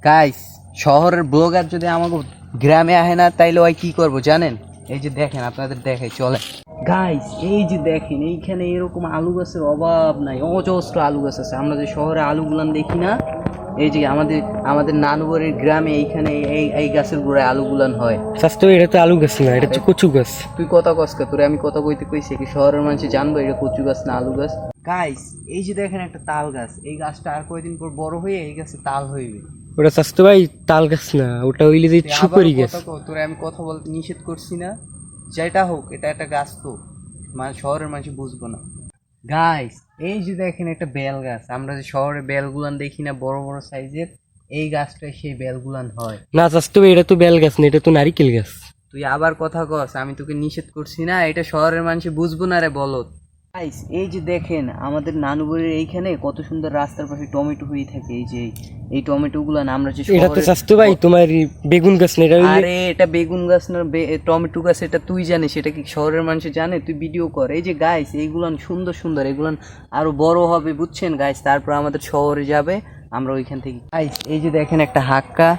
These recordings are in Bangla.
গাইস, শহরের ব্লগার যদি আমাকে গ্রামে আহে না তাইলে ওই কি করব জানেন? এই যে দেখেন, আপনাদের দেখাই চলে। গাইস, এই যে দেখেন, এইখানে এরকম আলু গাছের অভাব নাই, অজস্র আলু গাছ আছে। আমরা যে শহরে আলুগুলান দেখি না, এই যে আমাদের আমাদের নানুবাড়ির গ্রামে এইখানে এই এই গাছের গোড়ায় আলুগুলান হয়। স্বাস্থ্য এটা তো আলু গাছ না, এটা হচ্ছে কচু গাছ। তুই কথা কসকা, তোরে আমি কথা কইতে কইছি কি শহরের মানুষ জানবো এটা কচু গাছ না আলু গাছ? গাইস, এই যে দেখেন একটা তাল গাছ, এই গাছটা আর কয়দিন পর বড় হয়ে এই গাছে তাল হইবে। ওটা স্বাস্থ্য ভাই তাল গাছ না, ওটা হইলে যে সুপারি গাছ। তোরে আমি কথা বলতে নিষেধ করছি না, যেটা হোক এটা একটা গাছ তো, মানে শহরের মানুষ বুঝবো না। গাইস, এই যে দেখেন একটা বেল গাছ, আমরা যে শহরে বেলগুলান দেখি না বড় বড় সাইজের, এই গাছটাই সেই বেলগুলান হয়। না স্বাস্থ্য ভাই এটা তো বেল গাছ না, এটা তো নারিকেল গাছ। তুই আবার কথা কস, আমি তোকে নিষেধ করছি না, এটা শহরের মানুষ বুঝবো না রে বলত। গাইস, এই যে দেখেন আমাদের নানুবাড়ির এইখানে কত সুন্দর রাস্তার পাশে টমেটো হয়ে থাকে। এই যে এই টমেটো গুলা না আমরা যে এটা তো শহরে, স্বাস্থ্য ভাই তোমার বেগুন গাছ না, এটা হইলে আরে এটা বেগুন গাছ না, টমেটো গাছ, এটা তুই জানিস, এটা কি শহরের মানুষ জানে? তুই ভিডিও কর। এই যে গাইস, এইগুলান সুন্দর সুন্দর, এগুলান আরো বড় হবে বুঝছেন গাইস, তারপর আমাদের শহরে যাবে, আমরা ওইখান থেকে। গাইস, এই যে দেখেন একটা হাক্কা,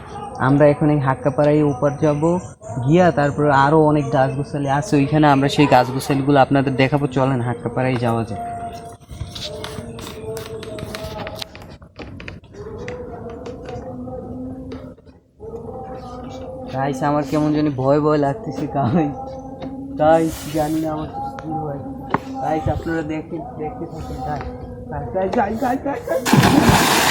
আমরা এখন এই হাক্কা পাড়ায় উপর যাব গিয়া, তারপর আরো অনেক গাছ গোছালি আছে ওইখানে, আমরা সেই গাছ গোছালিগুলো আপনাদের দেখাবো। চলেন হাক্কা পাড়ায় যাওয়া যায়। গাইস, আমার কেমন জানি ভয় ভয় লাগতেছে গাইস। গাইস, জানি না আমার কি হয়। গাইস, আপনারা দেখতে থাকেন। Guys guys guys guys guys guys.